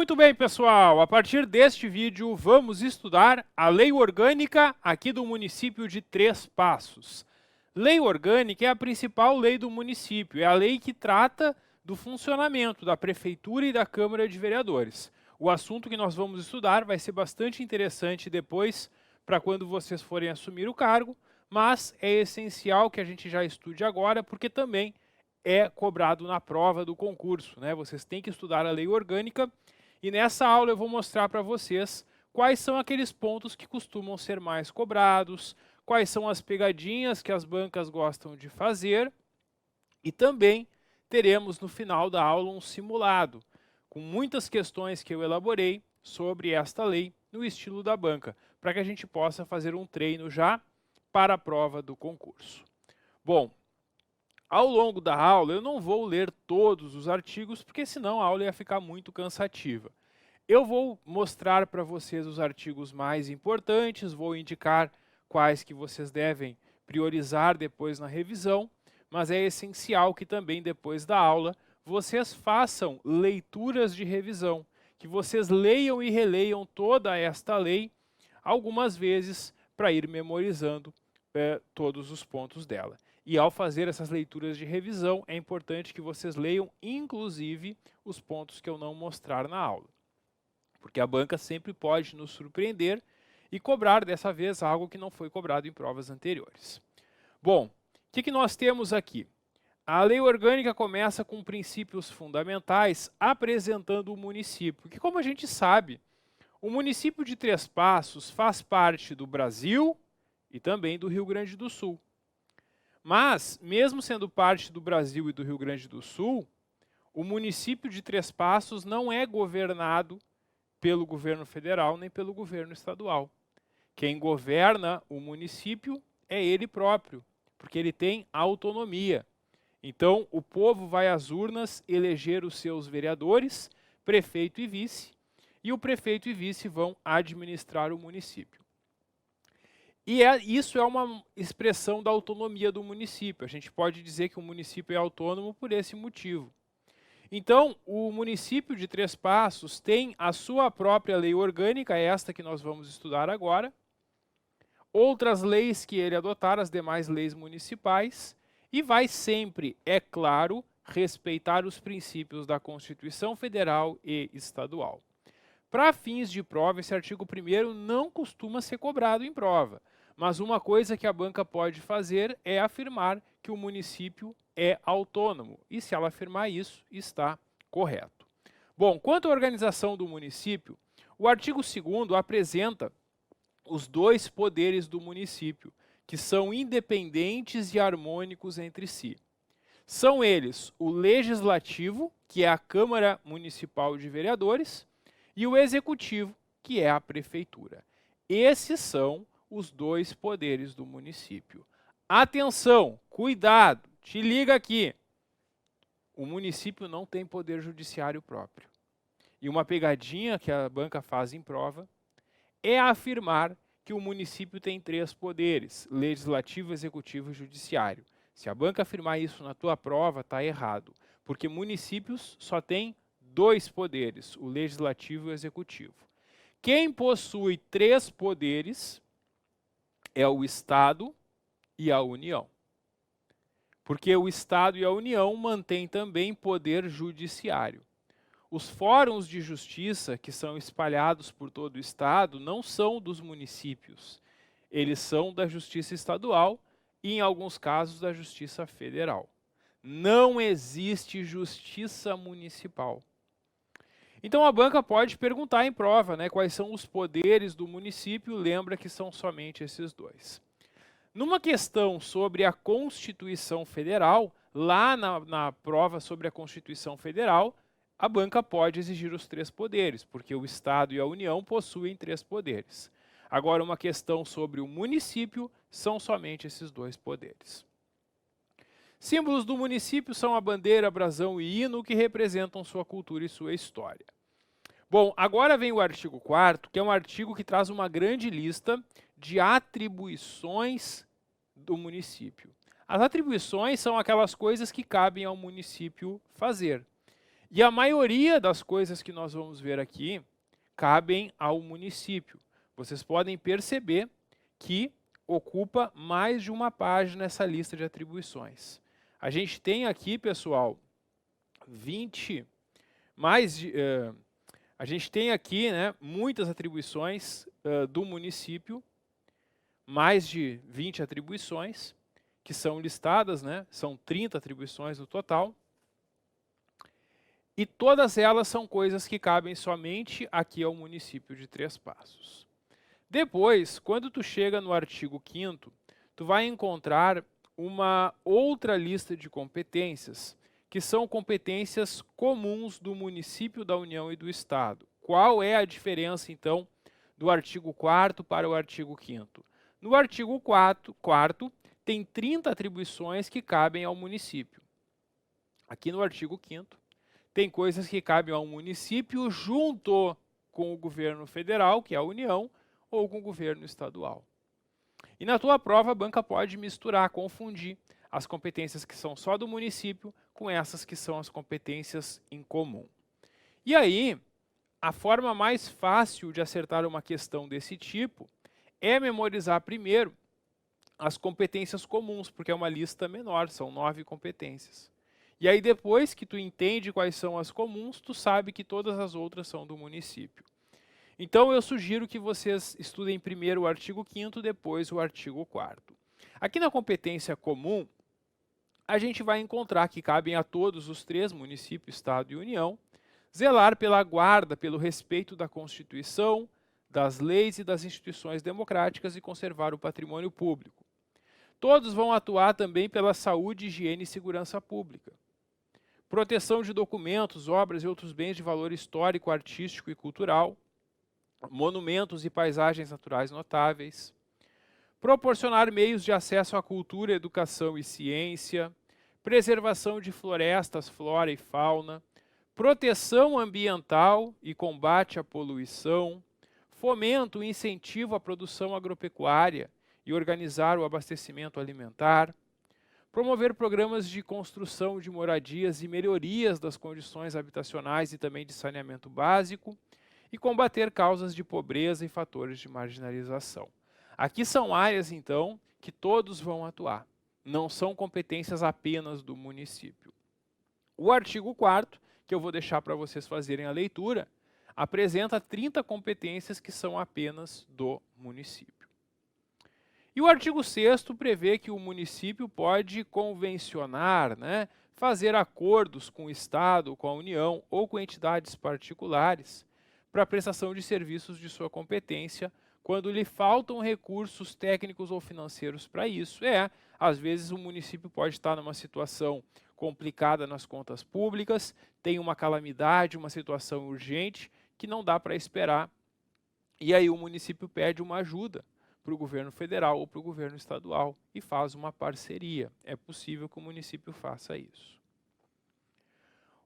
Muito bem, pessoal, a partir deste vídeo vamos estudar a lei orgânica aqui do município de Três Passos. Lei orgânica é a principal lei do município, é a lei que trata do funcionamento da prefeitura e da Câmara de Vereadores. O assunto que nós vamos estudar vai ser bastante interessante depois para quando vocês forem assumir o cargo, mas é essencial que a gente já estude agora porque também é cobrado na prova do concurso, né? Vocês têm que estudar a lei orgânica. E nessa aula eu vou mostrar para vocês quais são aqueles pontos que costumam ser mais cobrados, quais são as pegadinhas que as bancas gostam de fazer e também teremos no final da aula um simulado com muitas questões que eu elaborei sobre esta lei no estilo da banca, para que a gente possa fazer um treino já para a prova do concurso. Bom, ao longo da aula, eu não vou ler todos os artigos, porque senão a aula ia ficar muito cansativa. Eu vou mostrar para vocês os artigos mais importantes, vou indicar quais que vocês devem priorizar depois na revisão, mas é essencial que também depois da aula vocês façam leituras de revisão, que vocês leiam e releiam toda esta lei algumas vezes para ir memorizando todos os pontos dela. E ao fazer essas leituras de revisão, é importante que vocês leiam, inclusive, os pontos que eu não mostrar na aula. Porque a banca sempre pode nos surpreender e cobrar dessa vez algo que não foi cobrado em provas anteriores. Bom, o que nós temos aqui? A lei orgânica começa com princípios fundamentais apresentando o município, que como a gente sabe, o município de Três Passos faz parte do Brasil e também do Rio Grande do Sul. Mas, mesmo sendo parte do Brasil e do Rio Grande do Sul, o município de Três Passos não é governado pelo governo federal nem pelo governo estadual. Quem governa o município é ele próprio, porque ele tem autonomia. Então, o povo vai às urnas eleger os seus vereadores, prefeito e vice, e o prefeito e vice vão administrar o município. E isso é uma expressão da autonomia do município. A gente pode dizer que o município é autônomo por esse motivo. Então, o município de Três Passos tem a sua própria lei orgânica, esta que nós vamos estudar agora, outras leis que ele adotar, as demais leis municipais, e vai sempre, é claro, respeitar os princípios da Constituição Federal e Estadual. Para fins de prova, esse artigo 1º não costuma ser cobrado em prova, mas uma coisa que a banca pode fazer é afirmar que o município é autônomo, e se ela afirmar isso, está correto. Bom, quanto à organização do município, o artigo 2º apresenta os dois poderes do município, que são independentes e harmônicos entre si. São eles o legislativo, que é a Câmara Municipal de Vereadores, e o executivo, que é a prefeitura. Esses são os dois poderes do município. Atenção, cuidado, te liga aqui. O município não tem poder judiciário próprio. E uma pegadinha que a banca faz em prova é afirmar que o município tem 3 poderes, legislativo, executivo e judiciário. Se a banca afirmar isso na tua prova, está errado, porque municípios só têm 2 poderes, o legislativo e o executivo. Quem possui 3 poderes é o Estado e a União. Porque o Estado e a União mantêm também poder judiciário. Os fóruns de justiça que são espalhados por todo o Estado não são dos municípios. Eles são da Justiça Estadual e, em alguns casos, da Justiça Federal. Não existe justiça municipal. Então a banca pode perguntar em prova, né, quais são os poderes do município, lembra que são somente esses 2. Numa questão sobre a Constituição Federal, lá na prova sobre a Constituição Federal, a banca pode exigir os 3 poderes, porque o Estado e a União possuem 3 poderes. Agora, uma questão sobre o município, são somente esses 2 poderes. Símbolos do município são a bandeira, brasão e hino, que representam sua cultura e sua história. Bom, agora vem o artigo 4º, que é um artigo que traz uma grande lista de atribuições do município. As atribuições são aquelas coisas que cabem ao município fazer. E a maioria das coisas que nós vamos ver aqui cabem ao município. Vocês podem perceber que ocupa mais de uma página essa lista de atribuições. A gente tem aqui, pessoal, a gente tem aqui, né, muitas atribuições do município, mais de 20 atribuições que são listadas, né, são 30 atribuições no total. E todas elas são coisas que cabem somente aqui ao município de Três Passos. Depois, quando tu chega no artigo 5º, tu vai encontrar uma outra lista de competências, que são competências comuns do município, da União e do Estado. Qual é a diferença, então, do artigo 4º para o artigo 5º? No artigo 4º, tem 30 atribuições que cabem ao município. Aqui no artigo 5º, tem coisas que cabem ao município junto com o governo federal, que é a União, ou com o governo estadual. E na tua prova, a banca pode misturar, confundir as competências que são só do município com essas que são as competências em comum. E aí, a forma mais fácil de acertar uma questão desse tipo é memorizar primeiro as competências comuns, porque é uma lista menor, são 9 competências. E aí depois que tu entende quais são as comuns, tu sabe que todas as outras são do município. Então eu sugiro que vocês estudem primeiro o artigo 5º, depois o artigo 4º. Aqui na competência comum, a gente vai encontrar que cabem a todos os 3, município, Estado e União, zelar pela guarda, pelo respeito da Constituição, das leis e das instituições democráticas e conservar o patrimônio público. Todos vão atuar também pela saúde, higiene e segurança pública. Proteção de documentos, obras e outros bens de valor histórico, artístico e cultural. Monumentos e paisagens naturais notáveis. Proporcionar meios de acesso à cultura, educação e ciência. Preservação de florestas, flora e fauna. Proteção ambiental e combate à poluição. Fomento e incentivo à produção agropecuária e organizar o abastecimento alimentar. Promover programas de construção de moradias e melhorias das condições habitacionais e também de saneamento básico. E combater causas de pobreza e fatores de marginalização. Aqui são áreas, então, que todos vão atuar. Não são competências apenas do município. O artigo 4º, que eu vou deixar para vocês fazerem a leitura, apresenta 30 competências que são apenas do município. E o artigo 6º prevê que o município pode convencionar, né, fazer acordos com o Estado, com a União ou com entidades particulares para a prestação de serviços de sua competência, quando lhe faltam recursos técnicos ou financeiros para isso. Às vezes o município pode estar numa situação complicada nas contas públicas, tem uma calamidade, uma situação urgente que não dá para esperar, e aí o município pede uma ajuda para o governo federal ou para o governo estadual e faz uma parceria. É possível que o município faça isso.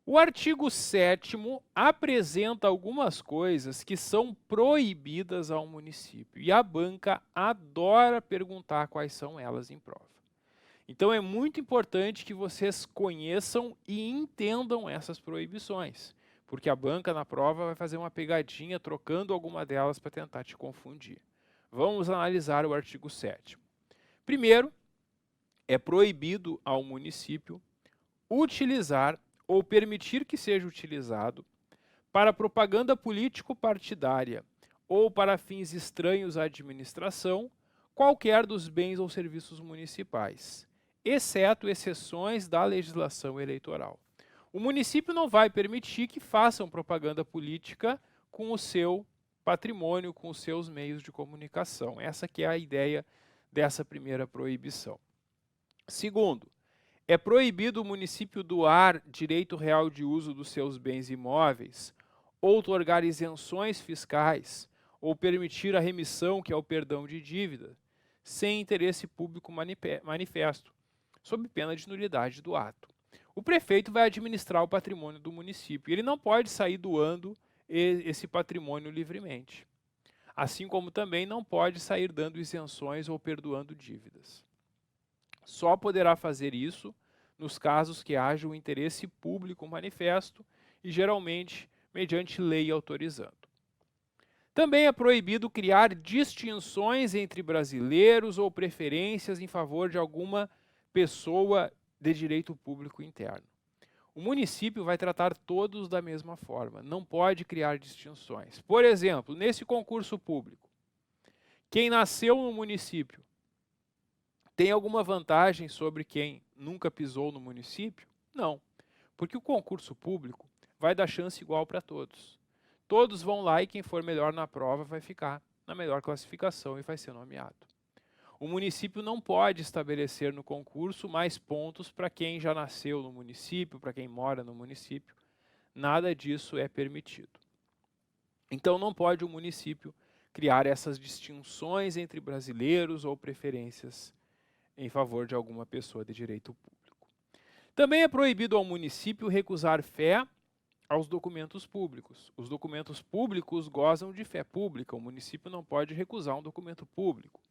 O artigo 7º apresenta algumas coisas que são proibidas ao município e a banca adora perguntar quais são elas em prova. Então é muito importante que vocês conheçam e entendam essas proibições, porque a banca na prova vai fazer uma pegadinha trocando alguma delas para tentar te confundir. Vamos analisar o artigo 7º. Primeiro, é proibido ao município utilizar ou permitir que seja utilizado para propaganda político-partidária ou para fins estranhos à administração, qualquer dos bens ou serviços municipais, exceto exceções da legislação eleitoral. O município não vai permitir que façam propaganda política com o seu patrimônio, com os seus meios de comunicação. Essa que é a ideia dessa primeira proibição. Segundo, é proibido o município doar direito real de uso dos seus bens imóveis, outorgar isenções fiscais, ou permitir a remissão, que é o perdão de dívida, sem interesse público manifesto, sob pena de nulidade do ato. O prefeito vai administrar o patrimônio do município. Ele não pode sair doando esse patrimônio livremente. Assim como também não pode sair dando isenções ou perdoando dívidas. Só poderá fazer isso nos casos que haja um interesse público manifesto e geralmente mediante lei autorizando. Também é proibido criar distinções entre brasileiros ou preferências em favor de alguma pessoa de direito público interno. O município vai tratar todos da mesma forma, não pode criar distinções. Por exemplo, nesse concurso público, quem nasceu no município tem alguma vantagem sobre quem nunca pisou no município? Não, porque o concurso público vai dar chance igual para todos. Todos vão lá e quem for melhor na prova vai ficar na melhor classificação e vai ser nomeado. O município não pode estabelecer no concurso mais pontos para quem já nasceu no município, para quem mora no município. Nada disso é permitido. Então não pode o município criar essas distinções entre brasileiros ou preferências em favor de alguma pessoa de direito público. Também é proibido ao município recusar fé aos documentos públicos. Os documentos públicos gozam de fé pública, o município não pode recusar um documento público.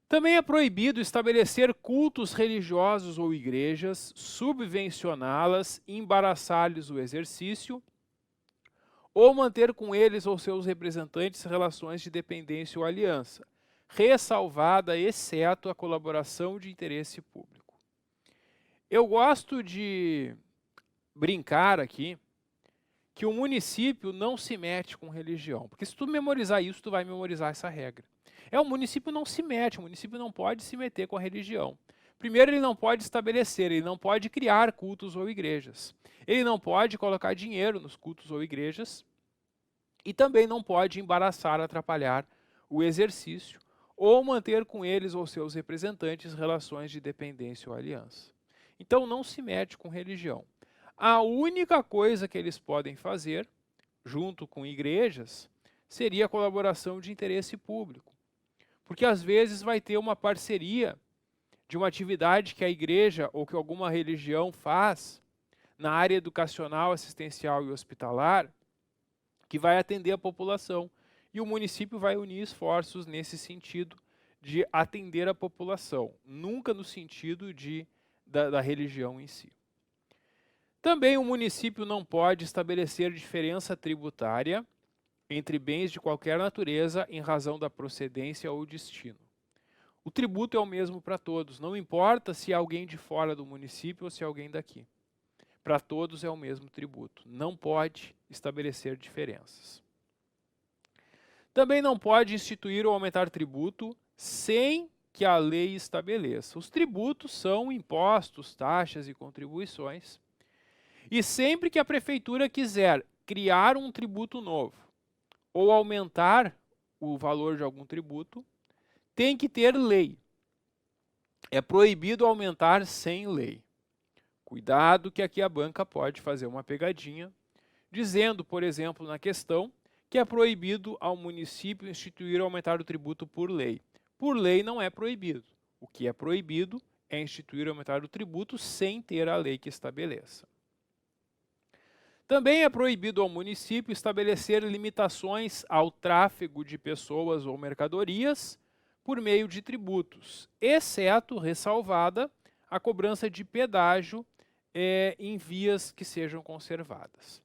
Também é proibido estabelecer cultos religiosos ou igrejas, subvencioná-las, embaraçar-lhes o exercício, ou manter com eles ou seus representantes relações de dependência ou aliança, ressalvada exceto a colaboração de interesse público. Eu gosto de brincar aqui que o município não se mete com religião, porque se tu memorizar isso, tu vai memorizar essa regra. O município não se mete, o município não pode se meter com a religião. Primeiro, ele não pode estabelecer, ele não pode criar cultos ou igrejas. Ele não pode colocar dinheiro nos cultos ou igrejas e também não pode embaraçar, atrapalhar o exercício ou manter com eles ou seus representantes relações de dependência ou aliança. Então, não se mete com religião. A única coisa que eles podem fazer, junto com igrejas, seria a colaboração de interesse público. Porque às vezes vai ter uma parceria de uma atividade que a igreja ou que alguma religião faz na área educacional, assistencial e hospitalar, que vai atender a população. E o município vai unir esforços nesse sentido de atender a população, nunca no sentido da religião em si. Também o município não pode estabelecer diferença tributária entre bens de qualquer natureza em razão da procedência ou destino. O tributo é o mesmo para todos, não importa se é alguém de fora do município ou se é alguém daqui. Para todos é o mesmo tributo, não pode estabelecer diferenças. Também não pode instituir ou aumentar tributo sem que a lei estabeleça. Os tributos são impostos, taxas e contribuições. E sempre que a prefeitura quiser criar um tributo novo ou aumentar o valor de algum tributo, tem que ter lei. É proibido aumentar sem lei. Cuidado que aqui a banca pode fazer uma pegadinha, dizendo, por exemplo, na questão, que é proibido ao município instituir ou aumentar o tributo por lei. Por lei não é proibido. O que é proibido é instituir ou aumentar o tributo sem ter a lei que estabeleça. Também é proibido ao município estabelecer limitações ao tráfego de pessoas ou mercadorias por meio de tributos, exceto, ressalvada, a cobrança de pedágio em vias que sejam conservadas.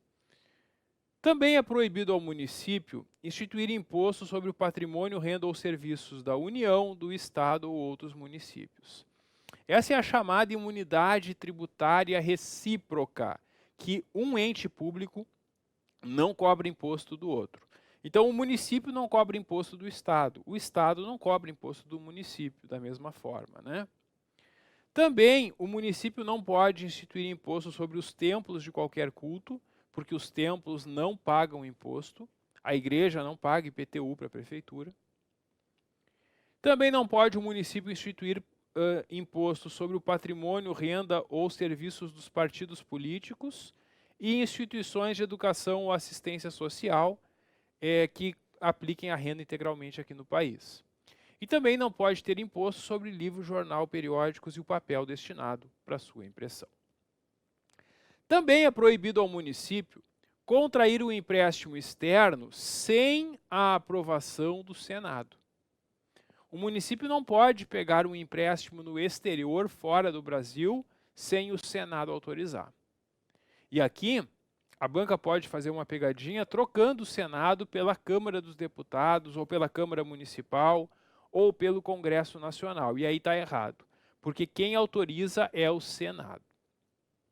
Também é proibido ao município instituir imposto sobre o patrimônio, renda ou serviços da União, do Estado ou outros municípios. Essa é a chamada imunidade tributária recíproca, que um ente público não cobra imposto do outro. Então, o município não cobra imposto do Estado, o Estado não cobra imposto do município, da mesma forma, né? Também, o município não pode instituir imposto sobre os templos de qualquer culto, porque os templos não pagam imposto, a igreja não paga IPTU para a prefeitura. Também não pode o município instituir imposto sobre o patrimônio, renda ou serviços dos partidos políticos e instituições de educação ou assistência social que apliquem a renda integralmente aqui no país. E também não pode ter imposto sobre livro, jornal, periódicos e o papel destinado para sua impressão. Também é proibido ao município contrair um empréstimo externo sem a aprovação do Senado. O município não pode pegar um empréstimo no exterior, fora do Brasil, sem o Senado autorizar. E aqui, a banca pode fazer uma pegadinha trocando o Senado pela Câmara dos Deputados, ou pela Câmara Municipal, ou pelo Congresso Nacional. E aí está errado, porque quem autoriza é o Senado.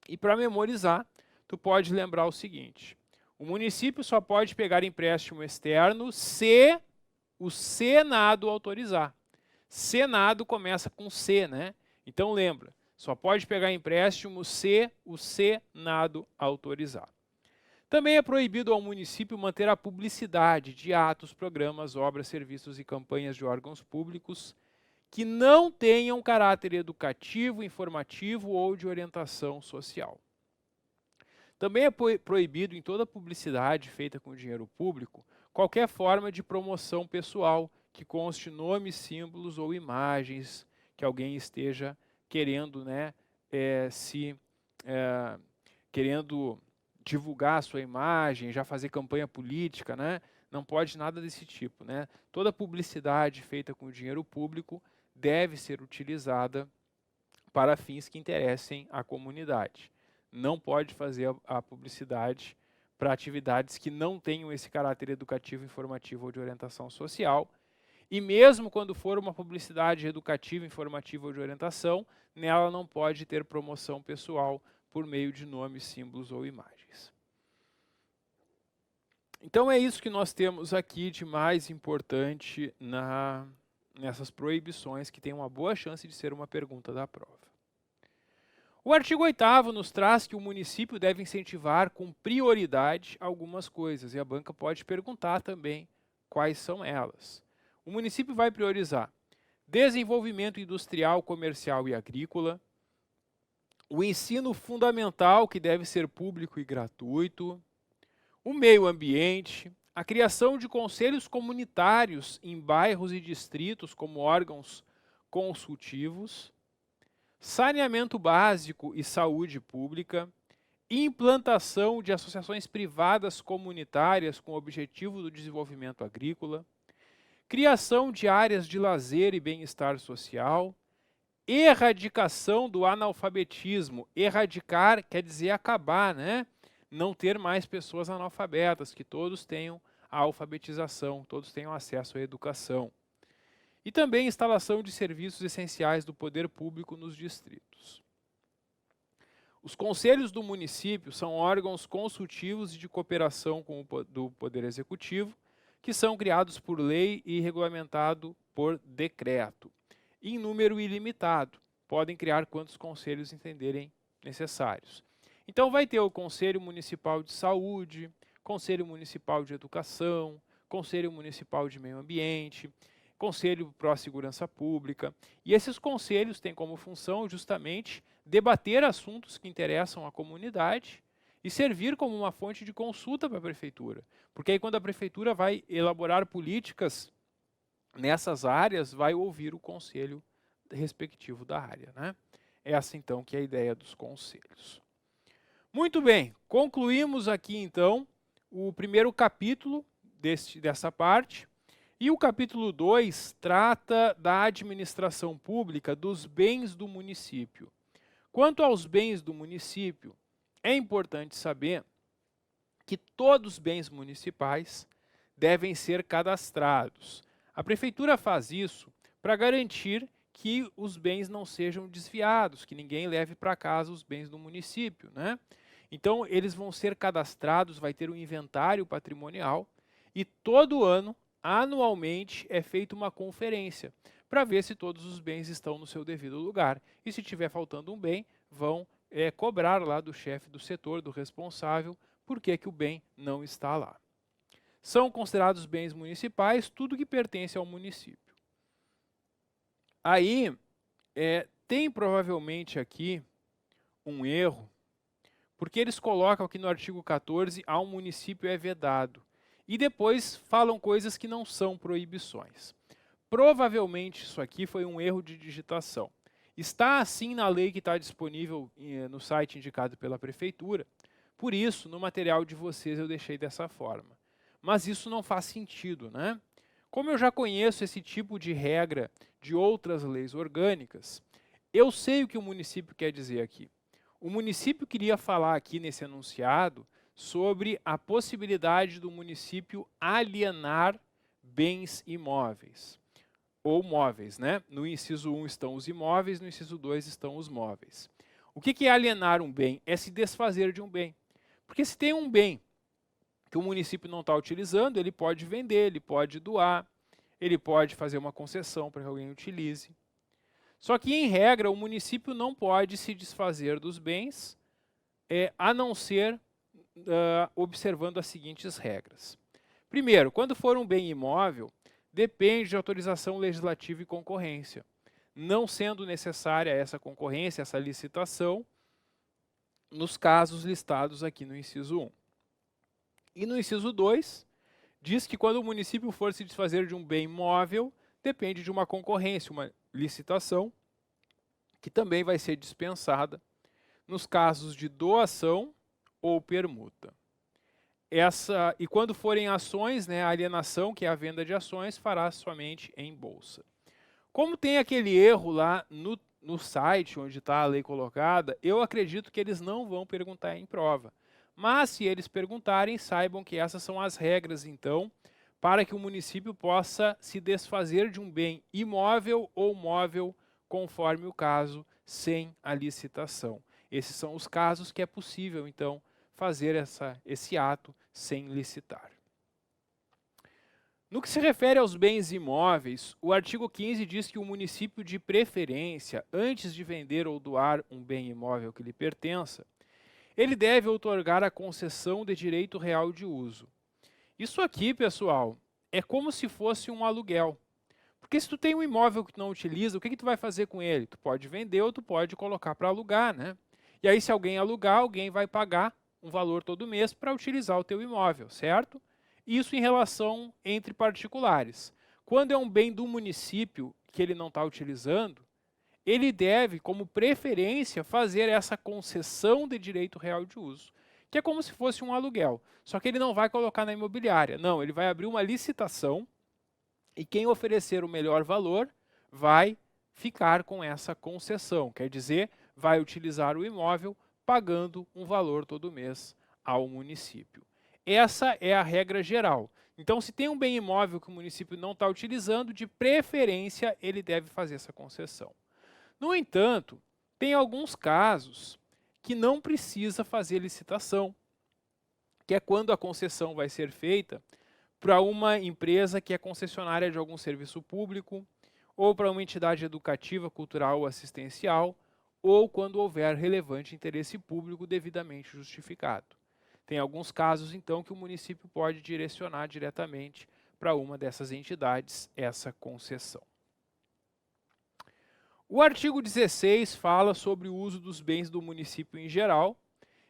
E para memorizar, tu pode lembrar o seguinte: o município só pode pegar empréstimo externo se o Senado autorizar. Senado começa com C, né? Então lembra, só pode pegar empréstimo se o Senado autorizar. Também é proibido ao município manter a publicidade de atos, programas, obras, serviços e campanhas de órgãos públicos que não tenham caráter educativo, informativo ou de orientação social. Também é proibido em toda publicidade feita com dinheiro público qualquer forma de promoção pessoal que conste nomes, símbolos ou imagens que alguém esteja querendo, querendo divulgar a sua imagem, já fazer campanha política, né? Não pode nada desse tipo, né? Toda publicidade feita com dinheiro público deve ser utilizada para fins que interessem à comunidade. Não pode fazer a publicidade para atividades que não tenham esse caráter educativo, informativo ou de orientação social. E mesmo quando for uma publicidade educativa, informativa ou de orientação, nela não pode ter promoção pessoal por meio de nomes, símbolos ou imagens. Então é isso que nós temos aqui de mais importante nessas proibições, que tem uma boa chance de ser uma pergunta da prova. O artigo 8º nos traz que o município deve incentivar com prioridade algumas coisas, e a banca pode perguntar também quais são elas. O município vai priorizar desenvolvimento industrial, comercial e agrícola, o ensino fundamental, que deve ser público e gratuito, o meio ambiente, a criação de conselhos comunitários em bairros e distritos como órgãos consultivos, saneamento básico e saúde pública, implantação de associações privadas comunitárias com o objetivo do desenvolvimento agrícola, criação de áreas de lazer e bem-estar social, erradicação do analfabetismo. Erradicar quer dizer acabar, né? Não ter mais pessoas analfabetas, que todos tenham a alfabetização, todos tenham acesso à educação. E também instalação de serviços essenciais do poder público nos distritos. Os conselhos do município são órgãos consultivos e de cooperação do Poder Executivo, que são criados por lei e regulamentado por decreto, em número ilimitado. Podem criar quantos conselhos entenderem necessários. Então vai ter o Conselho Municipal de Saúde, Conselho Municipal de Educação, Conselho Municipal de Meio Ambiente, Conselho Pró-Segurança Pública, e esses conselhos têm como função justamente debater assuntos que interessam à comunidade e servir como uma fonte de consulta para a prefeitura. Porque aí quando a prefeitura vai elaborar políticas nessas áreas, vai ouvir o conselho respectivo da área, né? Essa então que é a ideia dos conselhos. Muito bem, concluímos aqui então o primeiro capítulo dessa parte. E o capítulo 2 trata da administração pública dos bens do município. Quanto aos bens do município, é importante saber que todos os bens municipais devem ser cadastrados. A prefeitura faz isso para garantir que os bens não sejam desviados, que ninguém leve para casa os bens do município, né? Então, eles vão ser cadastrados, vai ter um inventário patrimonial e todo ano, anualmente, é feita uma conferência para ver se todos os bens estão no seu devido lugar. E se tiver faltando um bem, vão cobrar lá do chefe do setor, do responsável, por que o bem não está lá. São considerados bens municipais tudo que pertence ao município. Aí, tem provavelmente aqui um erro, porque eles colocam aqui no artigo 14, ao município é vedado. E depois falam coisas que não são proibições. Provavelmente isso aqui foi um erro de digitação. Está assim na lei que está disponível no site indicado pela prefeitura. Por isso, no material de vocês eu deixei dessa forma. Mas isso não faz sentido, né? Como eu já conheço esse tipo de regra de outras leis orgânicas, eu sei o que o município quer dizer aqui. O município queria falar aqui nesse enunciado sobre a possibilidade do município alienar bens imóveis, ou móveis, né? No inciso 1 estão os imóveis, no inciso 2 estão os móveis. O que é alienar um bem? É se desfazer de um bem. Porque se tem um bem que o município não está utilizando, ele pode vender, ele pode doar, ele pode fazer uma concessão para que alguém utilize. Só que, em regra, o município não pode se desfazer dos bens, a não ser observando as seguintes regras. Primeiro, quando for um bem imóvel, depende de autorização legislativa e concorrência. Não sendo necessária essa concorrência, essa licitação, nos casos listados aqui no inciso 1. E no inciso 2, diz que quando o município for se desfazer de um bem móvel, depende de uma concorrência, uma licitação, que também vai ser dispensada nos casos de doação ou permuta. E quando forem ações, né, a alienação, que é a venda de ações, fará somente em bolsa. Como tem aquele erro lá no site onde está a lei colocada, eu acredito que eles não vão perguntar em prova. Mas se eles perguntarem, saibam que essas são as regras, então, para que o município possa se desfazer de um bem imóvel ou móvel, conforme o caso, sem a licitação. Esses são os casos que é possível, então, fazer esse ato sem licitar. No que se refere aos bens imóveis, o artigo 15 diz que o município, de preferência, antes de vender ou doar um bem imóvel que lhe pertença, ele deve outorgar a concessão de direito real de uso. Isso aqui, pessoal, é como se fosse um aluguel. Porque se tu tem um imóvel que tu não utiliza, o que tu vai fazer com ele? Tu pode vender ou tu pode colocar para alugar, né? E aí, se alguém alugar, alguém vai pagar um valor todo mês para utilizar o teu imóvel, certo? Isso em relação entre particulares. Quando é um bem do município que ele não está utilizando, ele deve, como preferência, fazer essa concessão de direito real de uso, que é como se fosse um aluguel. Só que ele não vai colocar na imobiliária, não, ele vai abrir uma licitação e quem oferecer o melhor valor vai ficar com essa concessão, quer dizer, vai utilizar o imóvel pagando um valor todo mês ao município. Essa é a regra geral. Então, se tem um bem imóvel que o município não está utilizando, de preferência, ele deve fazer essa concessão. No entanto, tem alguns casos que não precisa fazer licitação, que é quando a concessão vai ser feita para uma empresa que é concessionária de algum serviço público, ou para uma entidade educativa, cultural ou assistencial, ou quando houver relevante interesse público devidamente justificado. Tem alguns casos, então, que o município pode direcionar diretamente para uma dessas entidades essa concessão. O artigo 16 fala sobre o uso dos bens do município em geral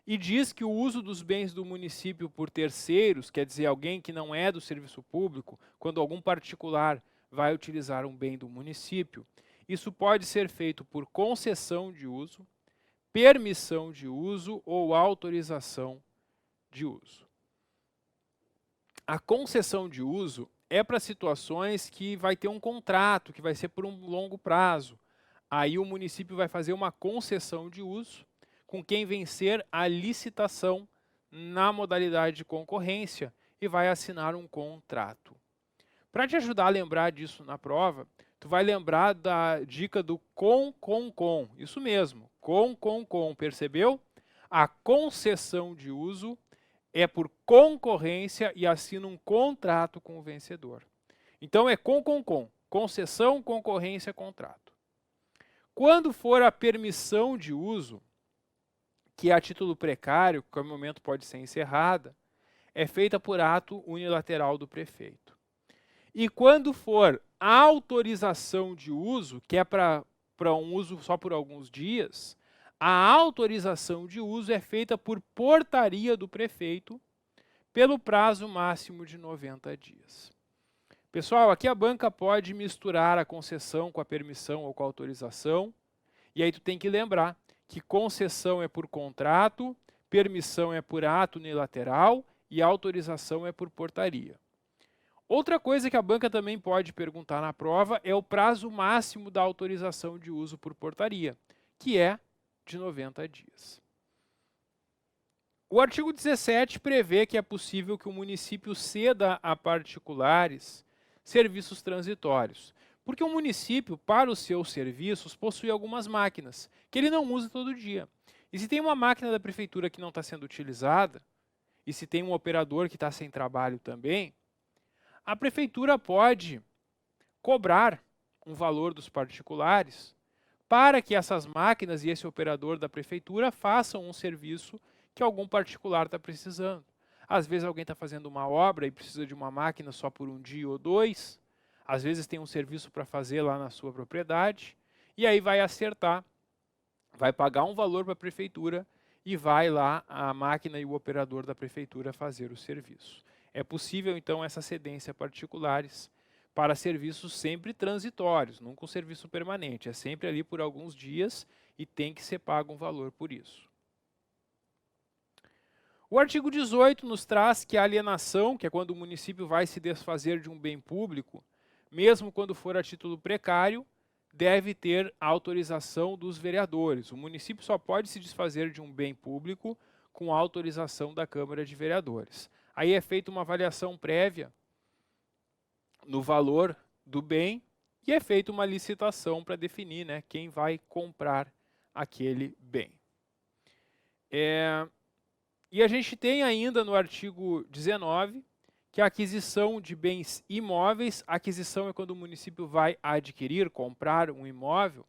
e diz que o uso dos bens do município por terceiros, quer dizer, alguém que não é do serviço público, quando algum particular vai utilizar um bem do município, isso pode ser feito por concessão de uso, permissão de uso ou autorização de uso. A concessão de uso é para situações que vai ter um contrato, que vai ser por um longo prazo. Aí o município vai fazer uma concessão de uso com quem vencer a licitação na modalidade de concorrência e vai assinar um contrato. Para te ajudar a lembrar disso na prova, tu vai lembrar da dica do com. Isso mesmo, com, percebeu? A concessão de uso é por concorrência e assina um contrato com o vencedor. Então é com. Concessão, concorrência, contrato. Quando for a permissão de uso, que é a título precário, que no momento pode ser encerrada, é feita por ato unilateral do prefeito. E quando for a autorização de uso, que é para um uso só por alguns dias, a autorização de uso é feita por portaria do prefeito pelo prazo máximo de 90 dias. Pessoal, aqui a banca pode misturar a concessão com a permissão ou com a autorização, e aí tu tem que lembrar que concessão é por contrato, permissão é por ato unilateral e autorização é por portaria. Outra coisa que a banca também pode perguntar na prova é o prazo máximo da autorização de uso por portaria, que é de 90 dias. O artigo 17 prevê que é possível que o município ceda a particulares serviços transitórios, porque o município, para os seus serviços, possui algumas máquinas que ele não usa todo dia. E se tem uma máquina da prefeitura que não está sendo utilizada, e se tem um operador que está sem trabalho também, a prefeitura pode cobrar um valor dos particulares para que essas máquinas e esse operador da prefeitura façam um serviço que algum particular está precisando. Às vezes alguém está fazendo uma obra e precisa de uma máquina só por um dia ou dois, às vezes tem um serviço para fazer lá na sua propriedade, e aí vai acertar, vai pagar um valor para a prefeitura e vai lá a máquina e o operador da prefeitura fazer o serviço. É possível então essa cedência a particulares para serviços sempre transitórios, nunca um serviço permanente, é sempre ali por alguns dias e tem que ser pago um valor por isso. O artigo 18 nos traz que a alienação, que é quando o município vai se desfazer de um bem público, mesmo quando for a título precário, deve ter autorização dos vereadores. O município só pode se desfazer de um bem público com autorização da Câmara de Vereadores. Aí é feita uma avaliação prévia no valor do bem e é feita uma licitação para definir, né, quem vai comprar aquele bem. E a gente tem ainda no artigo 19 que a aquisição de bens imóveis, a aquisição é quando o município vai adquirir, comprar um imóvel,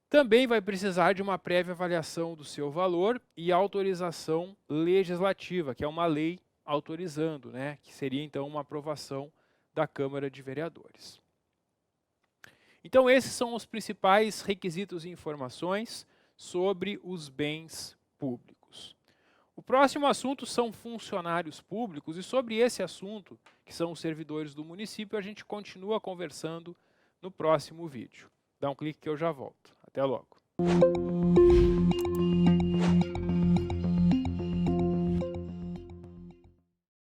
também vai precisar de uma prévia avaliação do seu valor e autorização legislativa, que é uma lei autorizando, né, que seria então uma aprovação da Câmara de Vereadores. Então esses são os principais requisitos e informações sobre os bens públicos. O próximo assunto são funcionários públicos e sobre esse assunto, que são os servidores do município, a gente continua conversando no próximo vídeo. Dá um clique que eu já volto. Até logo.